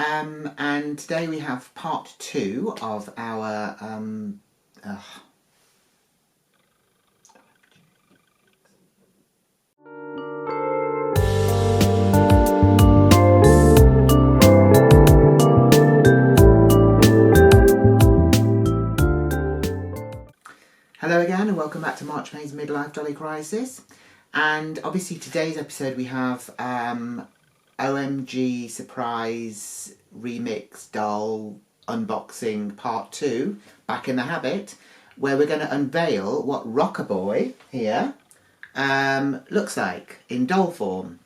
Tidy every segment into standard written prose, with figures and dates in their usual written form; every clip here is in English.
and today we have part 2 of our Hello again and welcome back to March May's Midlife Dolly Crisis. And obviously today's episode we have OMG Surprise Remix Doll Unboxing Part 2, Back in the Habit, where we're going to unveil what Rocker Boi here looks like in doll form.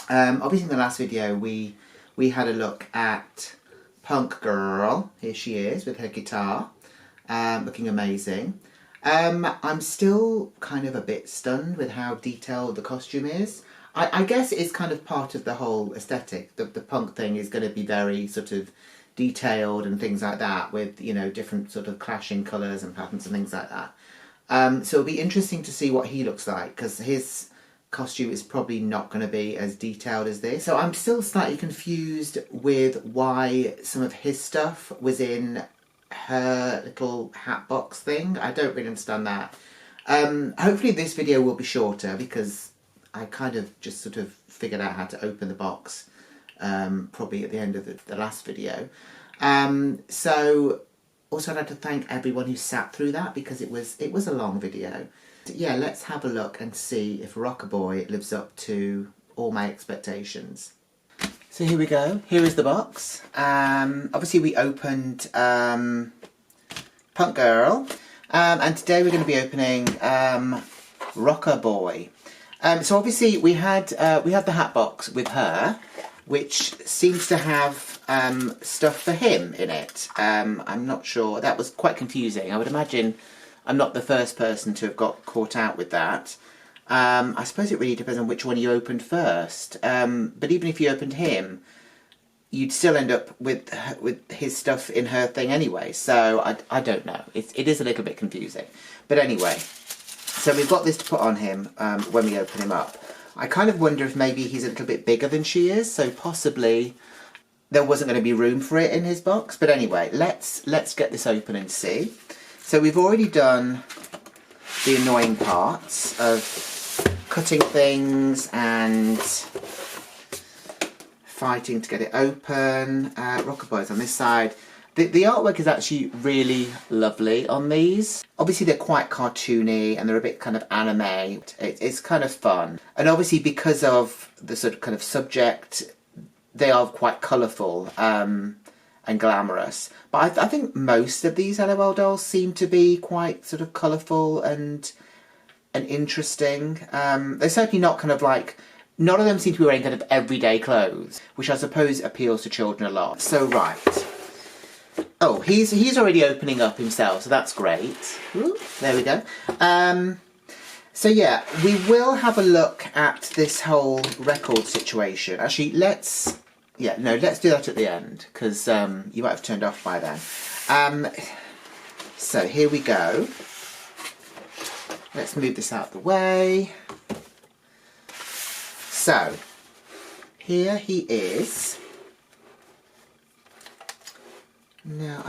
Obviously in the last video we had a look at Punk Girl. Here she is with her guitar, looking amazing. I'm still kind of a bit stunned with how detailed the costume is. I guess it's kind of part of the whole aesthetic. The punk thing is going to be very sort of detailed and things like that, with, you know, different sort of clashing colours and patterns and things like that. So it'll be interesting to see what he looks like, because his costume is probably not going to be as detailed as this. So I'm still slightly confused with why some of his stuff was in her little hat box thing. I don't really understand that. Hopefully this video will be shorter, because I kind of just sort of figured out how to open the box probably at the end of the last video. So also I'd like to thank everyone who sat through that, because it was a long video. Yeah, let's have a look and see if Rocker Boi lives up to all my expectations. So here we go. Here is the box. Obviously we opened Punk Girl, and today we're going to be opening Rocker Boi. So obviously we had the hat box with her, which seems to have stuff for him in it. I'm not sure. That was quite confusing. I would imagine I'm not the first person to have got caught out with that. I suppose it really depends on which one you opened first. But even if you opened him, you'd still end up with his stuff in her thing anyway. So I don't know. It is a little bit confusing. But anyway, so we've got this to put on him when we open him up. I kind of wonder if maybe he's a little bit bigger than she is, so possibly there wasn't going to be room for it in his box. But anyway, let's get this open and see. So we've already done the annoying parts of cutting things and fighting to get it open. Rocker Boi's on this side. The artwork is actually really lovely on these. Obviously they're quite cartoony and they're a bit kind of anime. It's kind of fun. And obviously because of the sort of kind of subject, they are quite colourful and glamorous. But I think most of these LOL dolls seem to be quite sort of colourful and interesting. They're certainly not kind of like, none of them seem to be wearing kind of everyday clothes, which I suppose appeals to children a lot. So right. Oh, he's already opening up himself, so that's great. Ooh, there we go. So yeah, we will have a look at this whole record situation. Actually, let's do that at the end, because you might have turned off by then. So here we go. Let's move this out of the way. So, here he is. Now,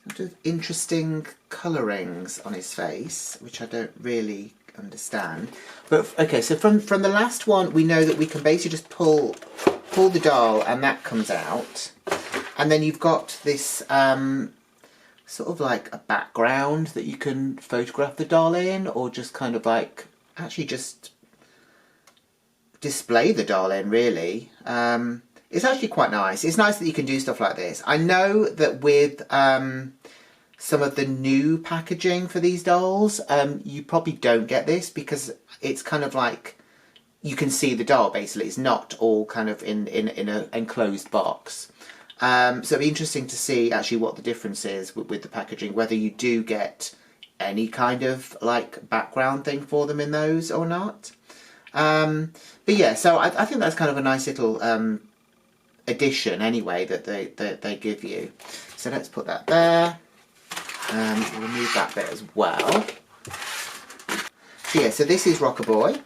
sort of interesting colourings on his face, which I don't really understand. But okay, so from the last one, we know that we can basically just pull the doll and that comes out. And then you've got this sort of like a background that you can photograph the doll in, or just kind of like actually just display the doll in, really. It's actually quite nice. It's nice that you can do stuff like this. I know that with some of the new packaging for these dolls, you probably don't get this, because it's kind of like you can see the doll basically. It's not all kind of in an enclosed box. So it'd be interesting to see actually what the difference is with the packaging, whether you do get any kind of like background thing for them in those or not. But yeah, so I think that's kind of a nice little addition anyway that they give you. So let's put that there. We'll remove that bit as well. So yeah, so this is Rocker Boi.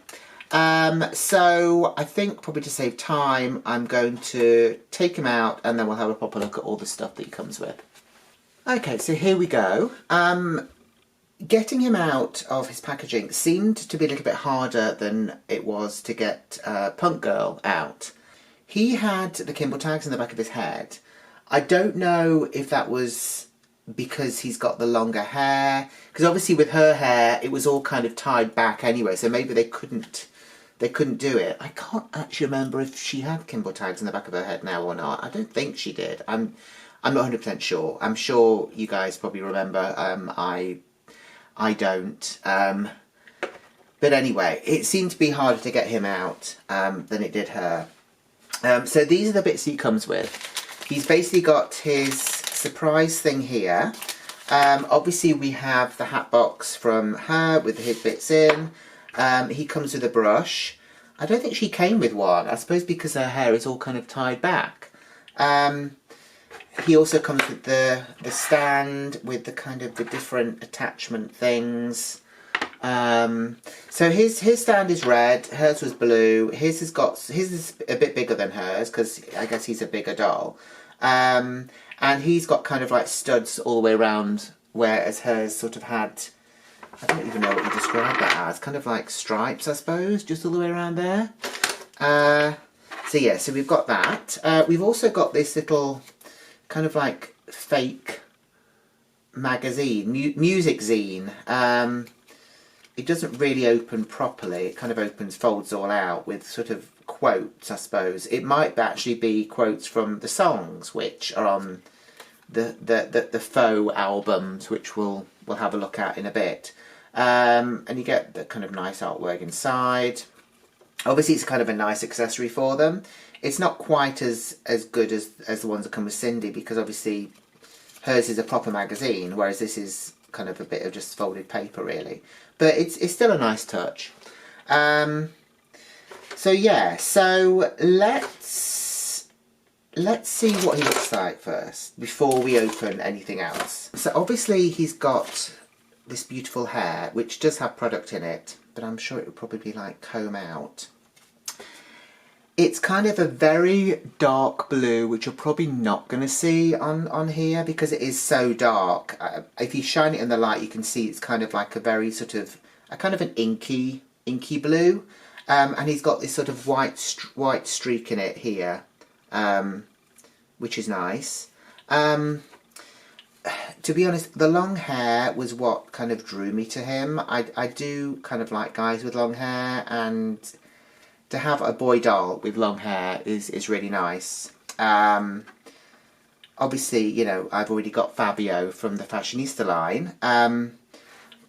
So I think probably to save time, I'm going to take him out and then we'll have a proper look at all the stuff that he comes with. Okay, so here we go. Getting him out of his packaging seemed to be a little bit harder than it was to get Punk Girl out. He had the Kimble tags in the back of his head. I don't know if that was because he's got the longer hair, because obviously with her hair it was all kind of tied back anyway, so maybe they couldn't do it. I can't actually remember if she had Kimble tags in the back of her head now or not. I don't think she did. I'm not 100% sure. I'm sure you guys probably remember. I don't. But anyway, it seemed to be harder to get him out than it did her. So these are the bits he comes with. He's basically got his surprise thing here. Obviously we have the hat box from her with his bits in. He comes with a brush. I don't think she came with one. I suppose because her hair is all kind of tied back. He also comes with the stand with the kind of the different attachment things. So his stand is red, hers was blue. His is a bit bigger than hers because I guess he's a bigger doll. And he's got kind of like studs all the way around, whereas hers sort of had, I don't even know what you describe that as, kind of like stripes, I suppose, just all the way around there. So yeah, so we've got that. We've also got this little kind of like fake magazine, music zine. It doesn't really open properly. It kind of folds all out with sort of quotes, I suppose. It might actually be quotes from the songs which are on the faux albums, which we'll have a look at in a bit. And you get the kind of nice artwork inside. Obviously it's kind of a nice accessory for them. It's not quite as good as the ones that come with Cindy, because obviously hers is a proper magazine, whereas this is kind of a bit of just folded paper really. But it's still a nice touch. So yeah, so let's see what he looks like first before we open anything else. So obviously he's got this beautiful hair, which does have product in it, but I'm sure it would probably be like comb out. It's kind of a very dark blue, which you're probably not going to see on here because it is so dark. If you shine it in the light, you can see it's kind of like a very sort of, a kind of an inky blue. And he's got this sort of white streak in it here, which is nice. To be honest, the long hair was what kind of drew me to him. I do kind of like guys with long hair, and to have a boy doll with long hair is really nice. Obviously, you know, I've already got Fabio from the Fashionista line.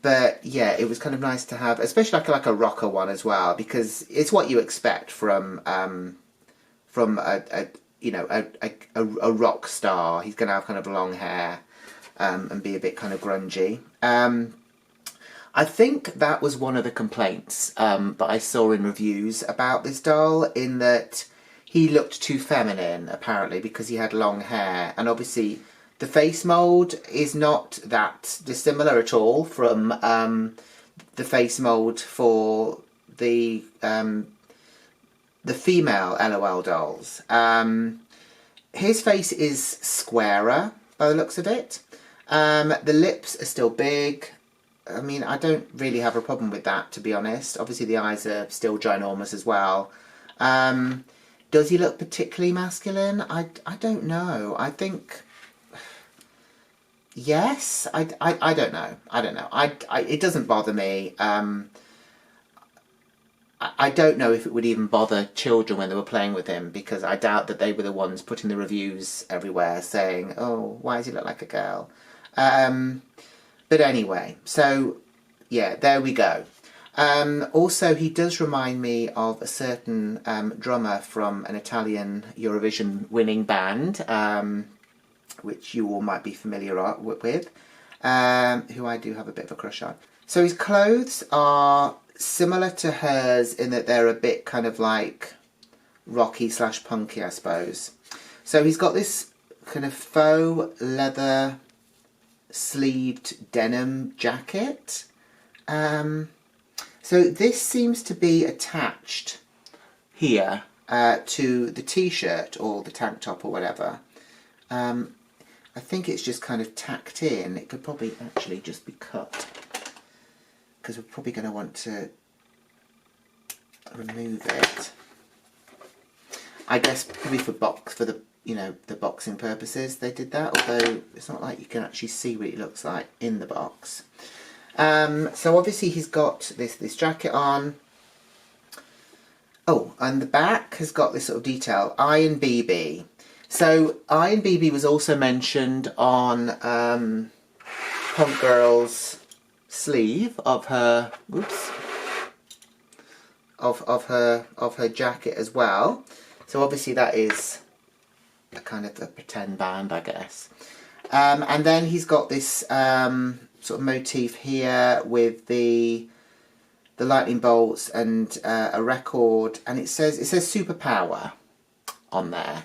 But yeah, it was kind of nice to have, especially like a rocker one as well, because it's what you expect from a rock star. He's going to have kind of long hair and be a bit kind of grungy. I think that was one of the complaints that I saw in reviews about this doll, in that he looked too feminine, apparently, because he had long hair. And obviously the face mould is not that dissimilar at all from the face mould for the female LOL dolls. His face is squarer by the looks of it. The lips are still big. I mean, I don't really have a problem with that, to be honest. Obviously the eyes are still ginormous as well. Does he look particularly masculine? I don't know. I think yes. I don't know. I don't know. It doesn't bother me. I don't know if it would even bother children when they were playing with him, because I doubt that they were the ones putting the reviews everywhere saying, oh, why does he look like a girl? But anyway, so yeah, there we go. Also, he does remind me of a certain drummer from an Italian Eurovision winning band, which you all might be familiar with, who I do have a bit of a crush on. So his clothes are similar to hers in that they're a bit kind of like rocky / punky, I suppose. So he's got this kind of faux leather sleeved denim jacket. So this seems to be attached here to the t-shirt or the tank top or whatever. I think it's just kind of tacked in. It could probably actually just be cut, because we're probably going to want to remove it. I guess probably for the the boxing purposes they did that, although it's not like you can actually see what it looks like in the box. So obviously he's got this jacket on. Oh, and the back has got this sort of detail, Iron BB. So Iron BB was also mentioned on Punk Girl's sleeve of her, oops, of her jacket as well. So obviously that is a kind of a pretend band, I guess. And then he's got this sort of motif here with the lightning bolts and a record, and it says Superpower on there.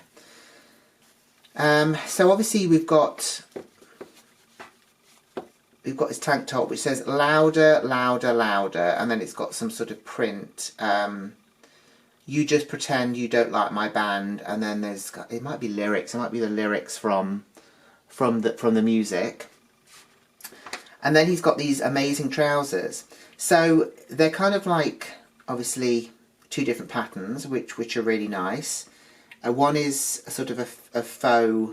So obviously we've got his tank top which says louder, louder, louder, and then it's got some sort of print. You just pretend you don't like my band, and then it might be lyrics. It might be the lyrics from the music. And then he's got these amazing trousers. So they're kind of like, obviously, two different patterns, which are really nice. One is a sort of a faux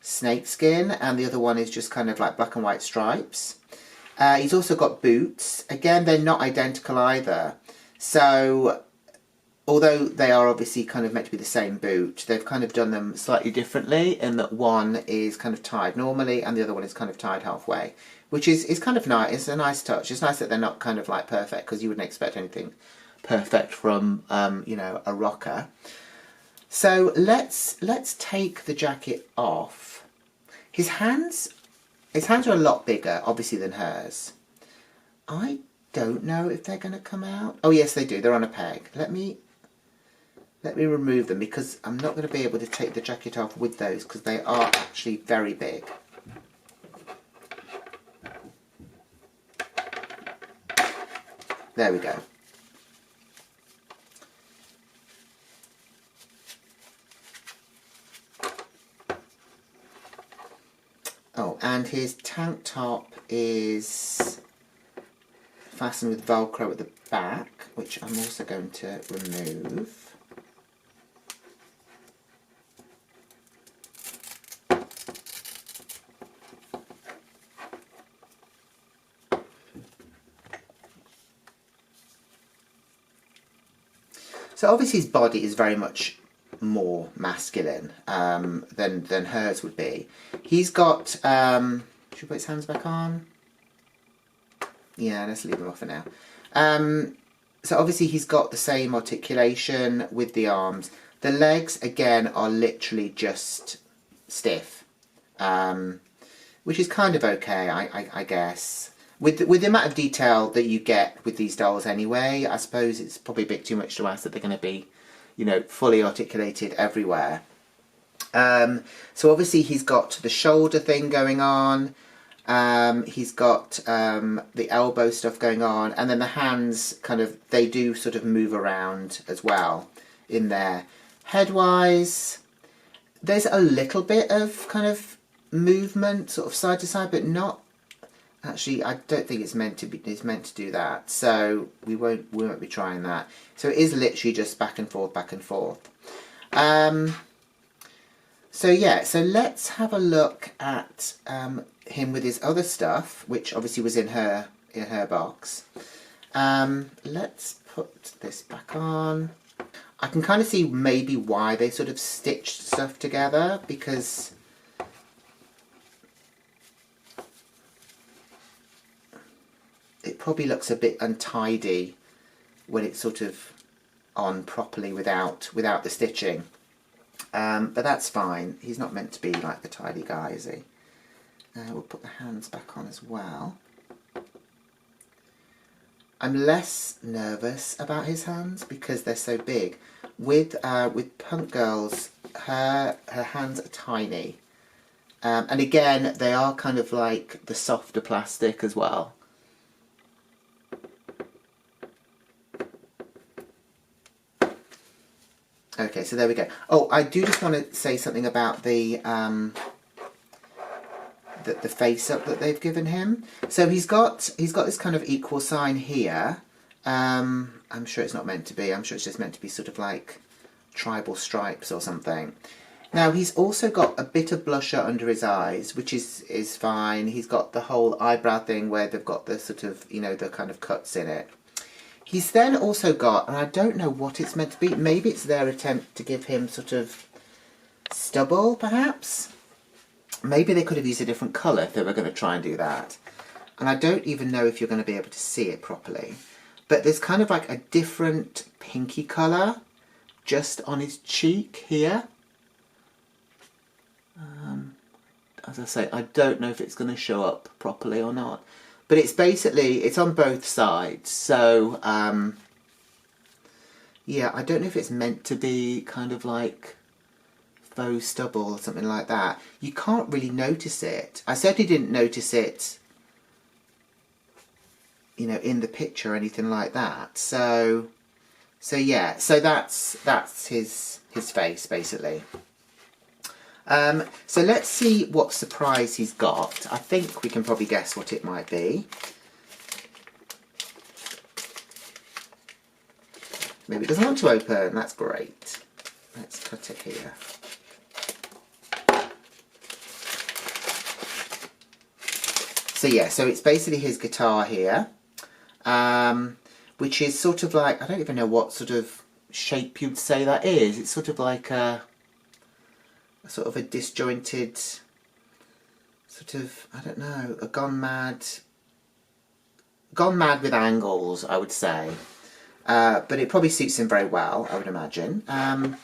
snakeskin, and the other one is just kind of like black and white stripes. He's also got boots. Again, they're not identical either. So although they are obviously kind of meant to be the same boot, they've kind of done them slightly differently in that one is kind of tied normally and the other one is kind of tied halfway, which is kind of nice. It's a nice touch. It's nice that they're not kind of like perfect, because you wouldn't expect anything perfect from a rocker. So let's take the jacket off. His hands are a lot bigger, obviously, than hers. I don't know if they're going to come out. Oh yes, they do. They're on a peg. Let me remove them, because I'm not going to be able to take the jacket off with those, because they are actually very big. There we go. Oh, and his tank top is fastened with Velcro at the back, which I'm also going to remove. So obviously his body is very much more masculine than hers would be. He's got, should we put his hands back on? Yeah, let's leave them off for now. So obviously he's got the same articulation with the arms. The legs, again, are literally just stiff, which is kind of okay, I guess. With the amount of detail that you get with these dolls anyway, I suppose it's probably a bit too much to ask that they're going to be, fully articulated everywhere. So obviously he's got the shoulder thing going on. He's got the elbow stuff going on, and then the hands they do sort of move around as well in there. Head-wise, there's a little bit of kind of movement, sort of side to side, but not. Actually, I don't think it's meant to be. It's meant to do that, so we won't be trying that. So it is literally just back and forth, back and forth. So yeah, so let's have a look at him with his other stuff, which obviously was in her box. Let's put this back on. I can kind of see maybe why they sort of stitched stuff together, because it probably looks a bit untidy when it's sort of on properly without the stitching. But that's fine. He's not meant to be like the tidy guy, is he? We'll put the hands back on as well. I'm less nervous about his hands because they're so big. With Punk Girl's, her hands are tiny. And again, they are kind of like the softer plastic as well. Okay, so there we go. Oh, I do just want to say something about the face up that they've given him. So he's got this kind of equal sign here. I'm sure it's not meant to be. I'm sure it's just meant to be sort of like tribal stripes or something. Now he's also got a bit of blusher under his eyes, which is fine. He's got the whole eyebrow thing where they've got the sort of, you know, the kind of cuts in it. He's then also got, and I don't know what it's meant to be, maybe it's their attempt to give him sort of stubble, perhaps? Maybe they could have used a different colour if they were going to try and do that. And I don't even know if you're going to be able to see it properly. But there's kind of like a different pinky colour just on his cheek here. As I say, I don't know if it's going to show up properly or not. But it's basically, it's on both sides. So, yeah, I don't know if it's meant to be kind of like faux stubble or something like that. You can't really notice it. I certainly didn't notice it, you know, in the picture or anything like that. So yeah, so that's his face basically. So let's see what surprise he's got. I think we can probably guess what it might be. Maybe it doesn't want to open. That's great. Let's cut it here. So yeah, so it's basically his guitar here, which is sort of like, I don't even know what sort of shape you'd say that is. It's sort of like a sort of a disjointed, sort of, I don't know, a gone mad with angles, I would say. But it probably suits him very well, I would imagine. And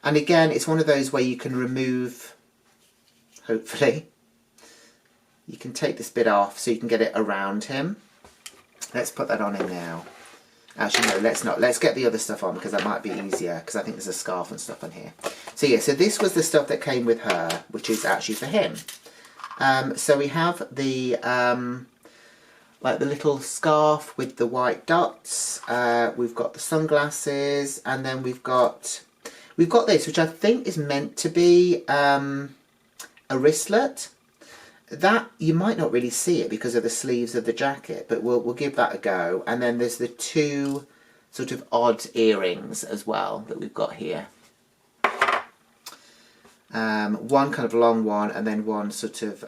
again, it's one of those where you can remove, hopefully, you can take this bit off so you can get it around him. Let's put that on him now. Actually, no, let's not. Let's get the other stuff on because that might be easier because I think there's a scarf and stuff on here. So yeah, so this was the stuff that came with her, which is actually for him. So we have the like the little scarf with the white dots. We've got the sunglasses, and then we've got this, which I think is meant to be a wristlet. That you might not really see it because of the sleeves of the jacket, but we'll give that a go. And then there's the two sort of odd earrings as well that we've got here. One kind of long one, and then one sort of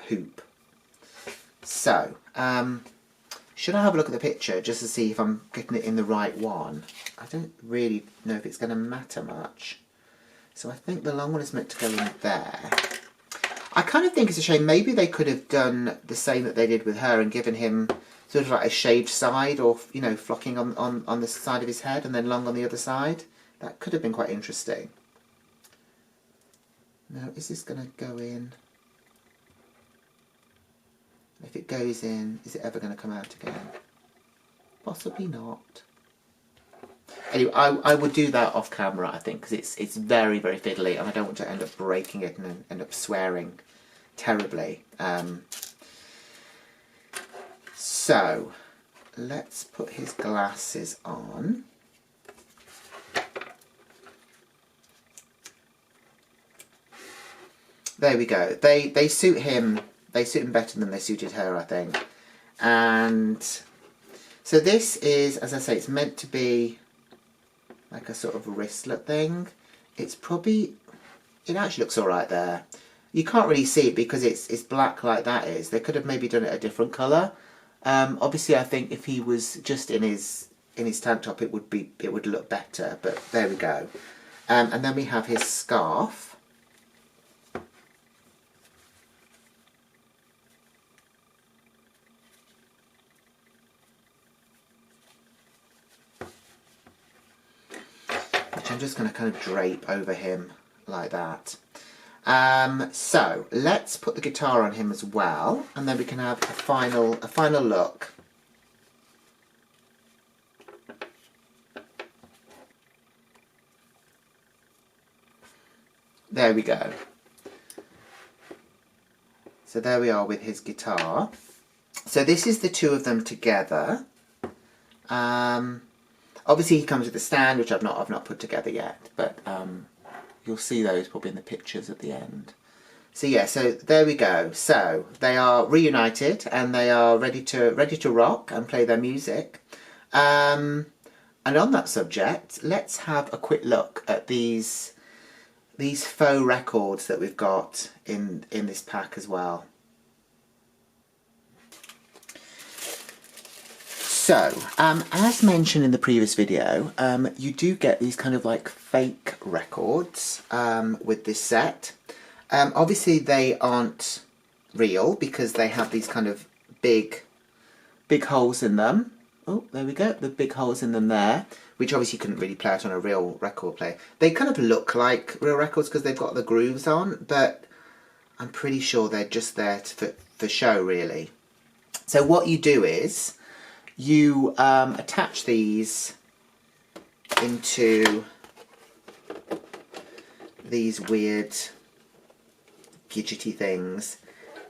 hoop. So, should I have a look at the picture just to see if I'm getting it in the right one? I don't really know if it's going to matter much. So I think the long one is meant to go in there. I kind of think it's a shame. Maybe they could have done the same that they did with her and given him sort of like a shaved side, or, you know, flocking on the side of his head and then long on the other side. That could have been quite interesting. Now, is this going to go in? If it goes in, is it ever going to come out again? Possibly not. Anyway, I would do that off camera, I think, because it's very, very fiddly, and I don't want to end up breaking it and end up swearing terribly. So, let's put his glasses on. There we go. They suit him. They suit him better than they suited her, I think. And so this is, as I say, it's meant to be like a sort of wristlet thing. It's probably, it actually looks alright there. You can't really see it because it's black like that is. They could have maybe done it a different colour. Obviously I think if he was just in his tank top it would look better, but there we go. And then we have his scarf. I'm just going to kind of drape over him like that. So let's put the guitar on him as well, and then we can have a final look. There we go. So there we are with his guitar. So this is the two of them together. Obviously, he comes with a stand, which I've not put together yet, but you'll see those probably in the pictures at the end. So yeah, so there we go. So they are reunited and they are ready to rock and play their music. And on that subject, let's have a quick look at these faux records that we've got in this pack as well. So, as mentioned in the previous video, you do get these kind of like fake records with this set. Obviously they aren't real because they have these kind of big holes in them. Oh, there we go, the big holes in them there, which obviously you couldn't really play out on a real record player. They kind of look like real records because they've got the grooves on, but I'm pretty sure they're just there for show, really. So what you do is you attach these into these weird gadgety things,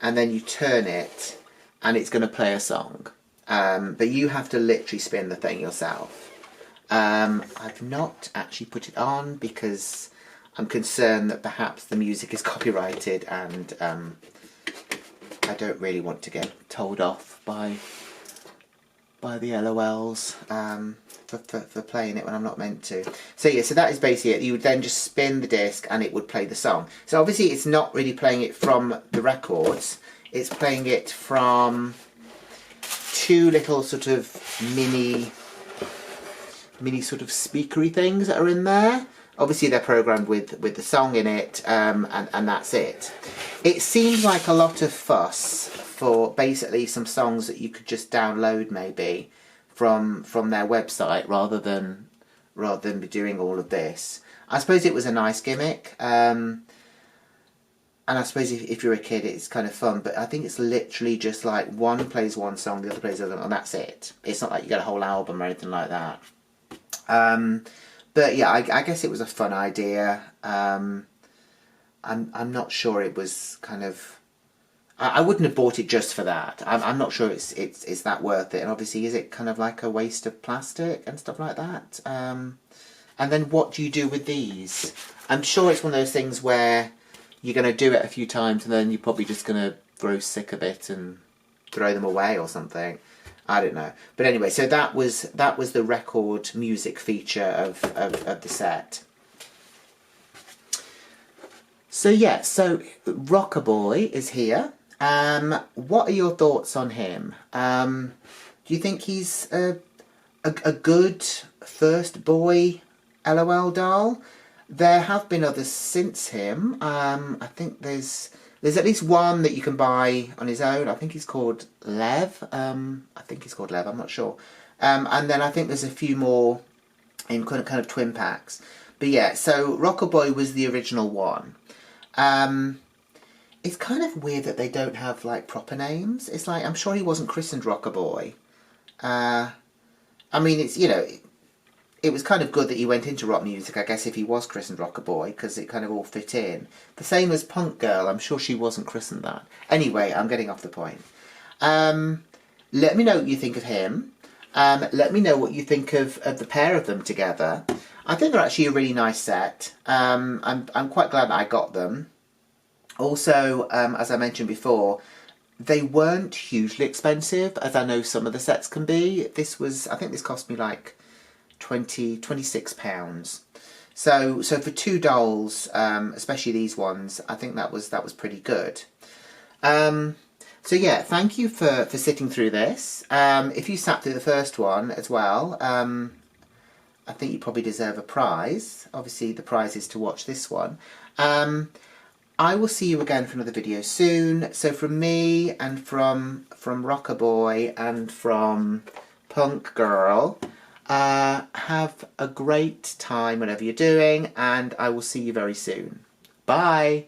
and then you turn it and it's going to play a song. But you have to literally spin the thing yourself. I've not actually put it on because I'm concerned that perhaps the music is copyrighted and I don't really want to get told off by the LOLs for playing it when I'm not meant to. So yeah, so that is basically it. You would then just spin the disc and it would play the song. So obviously it's not really playing it from the records, it's playing it from two little sort of mini sort of speakery things that are in there. Obviously they're programmed with the song in it, and that's it. It seems like a lot of fuss for basically some songs that you could just download maybe from their website rather than be doing all of this. I suppose it was a nice gimmick, and I suppose if you're a kid it's kind of fun, but I think it's literally just like one plays one song, the other plays the other, and that's it. It's not like you get a whole album or anything like that. But yeah, I guess it was a fun idea. I'm not sure it was kind of... I wouldn't have bought it just for that. I'm not sure it's that worth it. And obviously, is it kind of like a waste of plastic and stuff like that? And then what do you do with these? I'm sure it's one of those things where you're going to do it a few times and then you're probably just going to grow sick of it and throw them away or something. I don't know. But anyway, so that was the record music feature of the set. So yeah, so Rocker Boi is here. What are your thoughts on him? Do you think he's a good first boy LOL doll? There have been others since him. I think there's at least one that you can buy on his own. I think he's called Lev. I'm not sure. And then I think there's a few more in kind of twin packs. But yeah, so Rocker Boi was the original one. It's kind of weird that they don't have like proper names. It's like, I'm sure he wasn't christened Rocker Boi. I mean, it's, you know, it was kind of good that he went into rock music, I guess, if he was christened Rocker Boi, because it kind of all fit in. The same as Punk Girl, I'm sure she wasn't christened that. Anyway, I'm getting off the point. Let me know what you think of him. Let me know what you think of the pair of them together. I think they're actually a really nice set. I'm quite glad that I got them. Also, as I mentioned before, they weren't hugely expensive, as I know some of the sets can be. I think this cost me like £26. So for two dolls, especially these ones, I think that was pretty good. So yeah, thank you for sitting through this. If you sat through the first one as well, I think you probably deserve a prize. Obviously, the prize is to watch this one. I will see you again for another video soon. So from me and from Rocker Boi and from Punk Girl, have a great time whatever you're doing, and I will see you very soon. Bye!